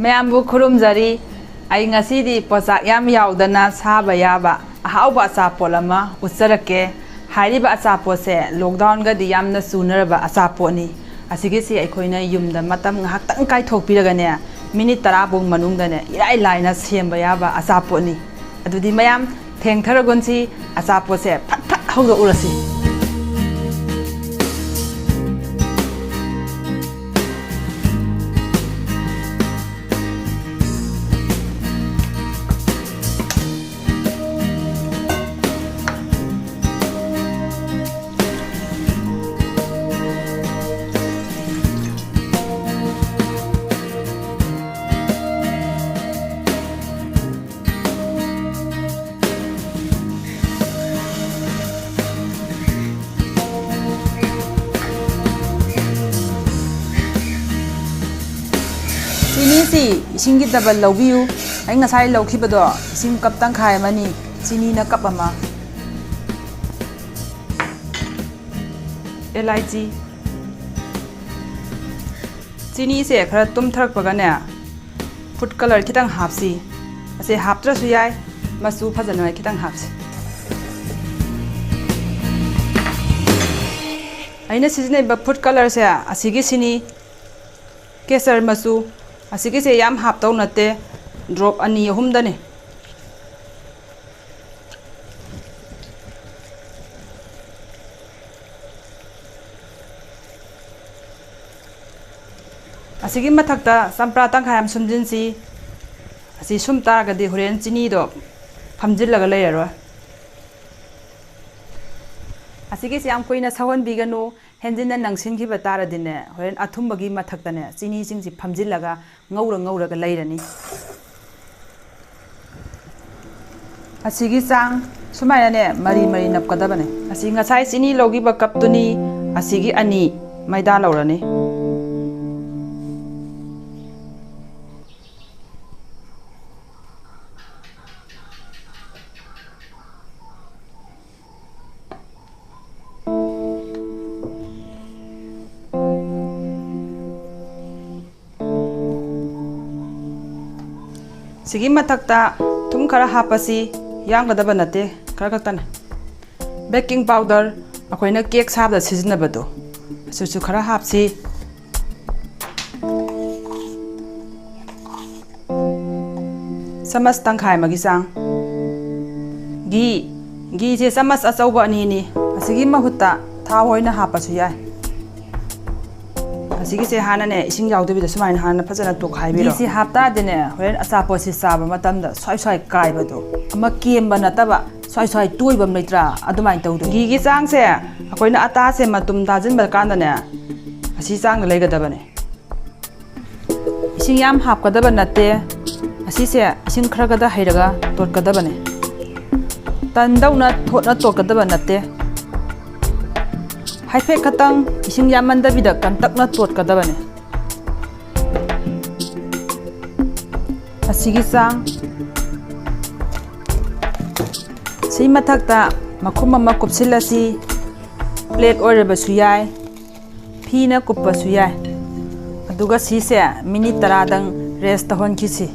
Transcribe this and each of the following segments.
Mayambu khurumjari ai ngasidi posak yam yaudana saba yaba ahauba achapot ama utjarake hairiba achapot se lockdown ga di yamna sunaraba achapot ni asigi si aikoina yumda matam ngahtang kai thokpiragane minute 10 bong manungdane irai laina semba yaba achapot ni adudi mayam thengtharagonsi achapot se phat phat haudo urasi Chini si ising gi double lawbiu ai ngasai lawkhibado ising cup tangkhai mani chini na cup ama elaichi chini se khara tumtharak pagane food color kitang hapsi ase haptra su yai masu phajana kitang hapsi aina sijne ba food color se asigi sini kesar masu asigi se yam hap tau nate drop ani ahum dane asigi mathakta sampra tangkhai am sumjinsi asi sumta ga de horen chini do phamjil laga leiro asigi se am koina sawon biganu henjina nangsin ki batara dine horen athumbagi mathaktane chini singsi phamjilaga ngaura ga leirani asigi sang sumaina ne mari napkadabane asi ngasai chini logi ba cup tuni asigi ani maida laurani sigi mathakta thum khara hapasi yanggadaba nate khara khatan baking powder akoina cake sabda sizinabado susu khara hapsi samas tangkhai magi sang gi je samas achauba ani ni asigi mahutta tha hoina hapasu yai asigi se hanane ising yaudebida sumaina hana phajana to khaibiro si hapta dene horen asapo si saba matamda swai kaibado ama kemba nataba swai toibam leitra adumai tawdu gi chang se akoina ata se matum dajin bal kandane asi chang leigadabane ising yam hapkadaba natte asi se ising khragada hairaga torkadabane tandawna thotna torkadaba natte haifek khatang ising yamandabida kantakna totkadabane asigi sang sei mathakta makhum ama kupsilasi plate oreba suyai phina kuppa suyai aduga si se minute 10 dang rest tahon kisi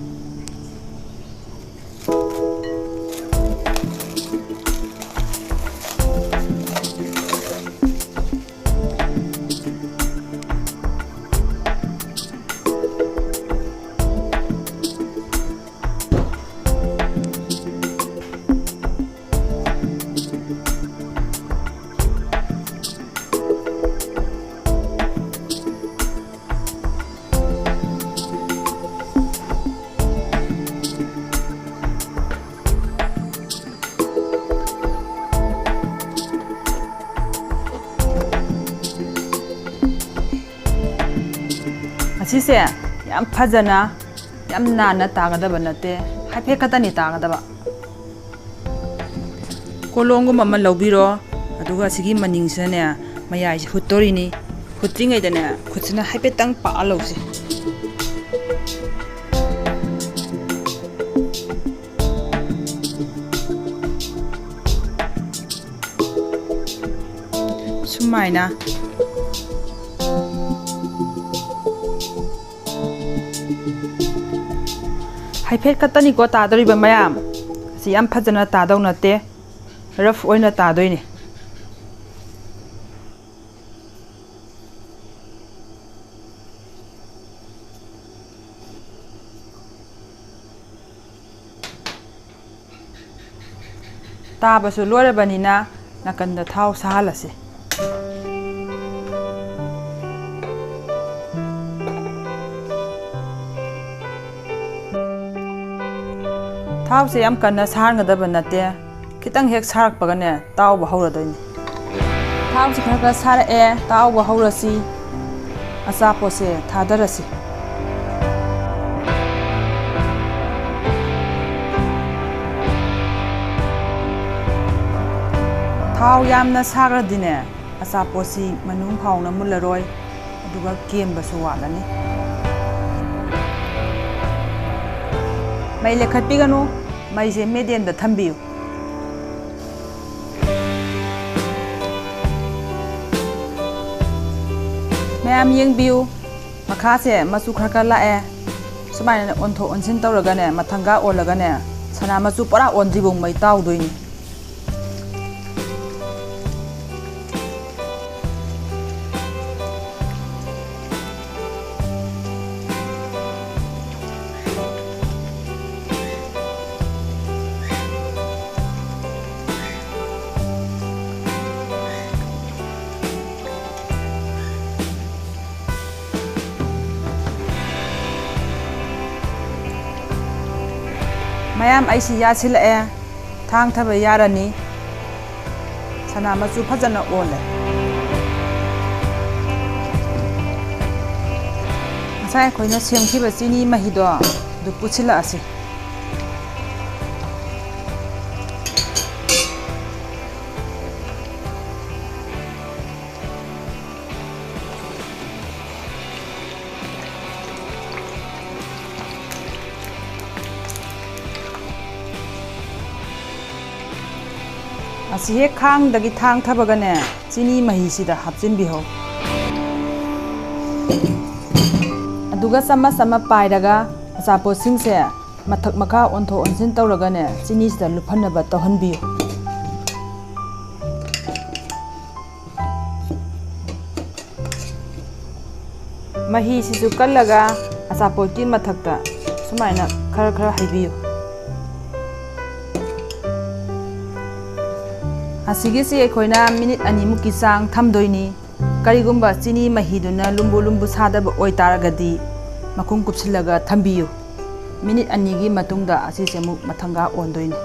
asise yam phajana yam nana tagadaba nate haife khatani tagadaba kolongo mama lobiro aduga sigi maningsane mayai hutorini hutringai dane khutsina haipe tang pa alose sumaina ꯍꯥꯏꯐꯦꯠ ꯈꯛꯇꯅꯤꯀꯣ ꯇꯥꯗꯧꯔꯤꯕ ꯃꯌꯥꯝ ꯑꯁꯤ ꯌꯥꯝ ꯐꯖꯅ ꯇꯥꯗꯧ ꯅꯠꯇꯦ rough ꯑꯣꯏꯅ ꯇꯥꯗꯣꯏꯅꯤ ꯇꯥꯕꯁꯨ ꯂꯣꯏꯔꯕꯅꯤꯅ ꯅꯥꯀꯟꯗ ꯊꯥꯎ ꯁꯥꯍꯜꯂꯁꯤ ꯊꯥꯎꯁꯦ ꯌꯥꯝ ꯀꯟꯅ ꯁꯥꯍꯟꯒꯗꯕ ꯅꯠꯇꯦ ꯈꯤꯇꯪ ꯍꯦꯛ ꯁꯥꯔꯛꯄꯒꯅꯦ ꯇꯥꯎꯕ ꯍꯧꯔꯗꯣꯏꯅꯤ ꯊꯥꯎꯁꯦ ꯈꯔ ꯁꯥꯔꯛꯑꯦ ꯇꯥꯎꯕ ꯍꯧꯔꯁꯤ ꯑꯆꯥꯄꯣꯠꯁꯦ ꯊꯥꯗꯔꯁꯤ ꯊꯥꯎ ꯌꯥꯝꯅ ꯁꯥꯈ꯭ꯔꯗꯤꯅꯦ ꯑꯆꯥꯄꯣꯠꯁꯤ ꯃꯅꯨꯡ ꯐꯥꯎꯅ ꯃꯨꯜꯂꯔꯣꯏ ꯑꯗꯨꯒ ꯀꯦꯝꯕꯁꯨ ꯋꯥꯠꯂꯅꯤ ꯃꯩ ꯂꯩꯈꯠꯄꯤꯒꯅꯨ ꯃꯩꯁꯦ ꯃꯦꯗꯤꯌꯝꯗ ꯊꯝꯕꯤꯌꯨ ꯃꯌꯥꯝ ꯌꯦꯡꯕꯤꯌꯨ ꯃꯈꯥꯁꯦ ꯃꯆꯨ ꯈꯔ ꯂꯥꯛꯑꯦ ꯁꯨꯃꯥꯏꯅ ꯑꯣꯟꯊꯣꯛ ꯑꯣꯟꯁꯤꯟ ꯇꯧꯔꯒꯅꯦ ꯃꯊꯪꯒ ꯑꯣꯜꯂꯒꯅꯦ ꯁꯅꯥ ꯃꯆꯨ ꯄꯨꯔꯥ ꯑꯣꯟꯗ꯭ꯔꯤꯐꯥꯎ ꯃꯩ ꯇꯥꯎꯗꯣꯏꯅꯤ ꯃꯌꯥꯝ ꯑꯩꯁꯤ ꯌꯥꯁꯤꯜꯂꯛꯑꯦ ꯊꯥꯡ ꯊꯥꯕ ꯌꯥꯔꯅꯤ ꯁꯅꯥ ꯃꯆꯨ ꯐꯖꯅ ꯑꯣꯜꯂꯦ ꯉꯁꯥꯏ ꯑꯩꯈꯣꯏꯅ ꯁꯦꯝꯈꯤꯕ ꯆꯤꯅꯤ ꯃꯍꯤꯗꯣ ꯑꯗꯨ ꯄꯨꯁꯤꯜꯂꯛꯑꯁꯤ ꯑꯁꯤ ꯍꯦꯛ ꯈꯥꯡꯗꯒꯤ ꯊꯥꯡ ꯊꯥꯕꯒꯅꯦ ꯆꯤꯅꯤ ꯃꯍꯤꯁꯤꯗ ꯍꯥꯞꯆꯤꯟꯕꯤꯍꯧ ꯑꯗꯨꯒ ꯆꯃꯁ ꯑꯃ ꯄꯥꯏꯔꯒ ꯑꯆꯥꯄꯣꯠꯁꯤꯡꯁꯦ ꯃꯊꯛ ꯃꯈꯥ ꯑꯣꯟꯊꯣꯛ ꯑꯣꯟꯁꯤꯟ ꯇꯧꯔꯒꯅꯦ ꯆꯤꯅꯤꯁꯤꯗ ꯂꯨꯞꯍꯟꯅꯕ ꯇꯧꯍꯟꯕꯤꯌꯨ ꯃꯍꯤꯁꯤꯁꯨ ꯀꯜꯂꯒ ꯑꯆꯥꯄꯣꯠꯀꯤ ꯃꯊꯛꯇ ꯁꯨꯃꯥꯏꯅ ꯈꯔ ꯈꯔ ꯍꯩꯕꯤꯌꯨ ꯑꯁꯤꯒꯤꯁꯤ ꯑꯩꯈꯣꯏꯅ ꯃꯤꯅꯤꯠ 2ꯃꯨꯛꯀꯤ ꯆꯥꯡ ꯊꯝꯗꯣꯏꯅꯤ ꯀꯔꯤꯒꯨꯝꯕ ꯆꯤꯅꯤ ꯃꯍꯤꯗꯨꯅ ꯂꯨꯝꯕꯨ ꯂꯨꯝꯕꯨ ꯁꯥꯗꯕ ꯑꯣꯏꯇꯥꯔꯒꯗꯤ ꯃꯈꯨꯝ ꯀꯨꯞꯁꯤꯜꯂꯒ ꯊꯝꯕꯤꯌꯨ ꯃꯤꯅꯤꯠ 2ꯒꯤ ꯃꯇꯨꯡꯗ ꯑꯁꯤꯁꯦ ꯑꯃꯨꯛ ꯃꯊꯪꯒ ꯑꯣꯟꯗꯣꯏꯅꯤ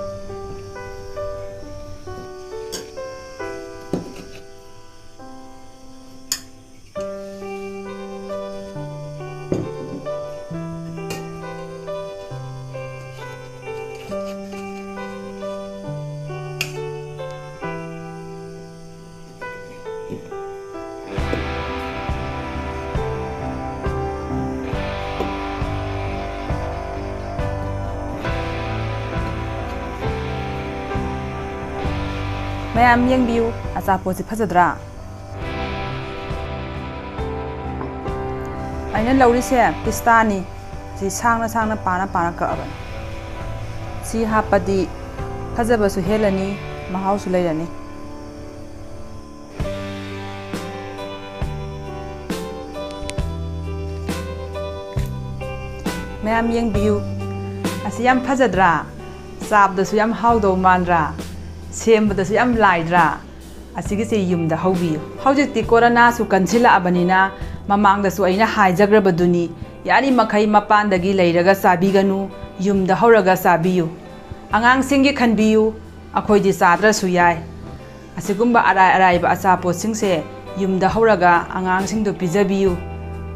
ꯃꯌꯥꯝ ꯌꯦꯡꯕꯤꯌꯨ ꯑꯆꯥꯄꯣꯠꯁꯤ ꯐꯖꯗ꯭ꯔꯥ ꯑꯩꯅ ꯂꯧꯔꯤꯁꯦ ꯄꯤꯁꯇꯥꯅꯤ ꯁꯤ ꯁꯥꯡꯅ ꯁꯥꯡꯅ ꯄꯥꯅ ꯄꯥꯅ ꯀꯛꯑꯕꯅꯤ ꯁꯤ ꯍꯥꯞꯄꯗꯤ ꯐꯖꯕꯁꯨ ꯍꯦꯜꯂꯅꯤ ꯃꯍꯥꯎꯁꯨ ꯂꯩꯔꯅꯤ ꯃꯌꯥꯝ ꯌꯦꯡꯕꯤꯌꯨ ꯑꯁꯤ ꯌꯥꯝ ꯐꯖꯗ꯭ꯔꯥ ꯆꯥꯕꯗꯁꯨ ꯌꯥꯝ ꯍꯥꯎꯗꯧ ꯃꯥꯟꯗ꯭ꯔꯥ ꯁꯦꯝꯕꯗꯁꯨ ꯌꯥꯝ ꯂꯥꯏꯗ꯭ꯔꯥ ꯑꯁꯤꯒꯤꯁꯤ ꯌꯨꯝꯗ ꯍꯧꯕꯤꯌꯨ ꯍꯧꯖꯤꯛꯇꯤ ꯀꯣꯔꯣꯅꯥꯁꯨ ꯀꯟꯁꯤꯜꯂꯛꯑꯕꯅꯤꯅ ꯃꯃꯥꯡꯗꯁꯨ ꯑꯩꯅ ꯍꯥꯏꯖꯈ꯭ꯔꯕꯗꯨꯅꯤ ꯌꯥꯔꯤꯃꯈꯩ ꯃꯄꯥꯟꯗꯒꯤ ꯂꯩꯔꯒ ꯆꯥꯕꯤꯒꯅꯨ ꯌꯨꯝꯗ ꯍꯧꯔꯒ ꯆꯥꯕꯤꯌꯨ ꯑꯉꯥꯡꯁꯤꯡꯒꯤ ꯈꯟꯕꯤꯌꯨ ꯑꯩꯈꯣꯏꯗꯤ ꯆꯥꯗ꯭ꯔꯁꯨ ꯌꯥꯏ ꯑꯁꯤꯒꯨꯝꯕ ꯑꯔꯥꯏ ꯑꯔꯥꯏꯕ ꯑꯆꯥꯄꯣꯠꯁꯤꯡꯁꯦ ꯌꯨꯝꯗ ꯍꯧꯔꯒ ꯑꯉꯥꯡꯁꯤꯡꯗꯨ ꯄꯤꯖꯕꯤꯌꯨ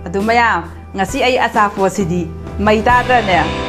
ꯑꯗꯨ ꯃꯌꯥꯝ ꯉꯁꯤ ꯑꯩ ꯑꯆꯥꯄꯣꯠꯁꯤꯗꯤ ꯃꯩ ꯇꯥꯗ꯭ꯔꯅꯦ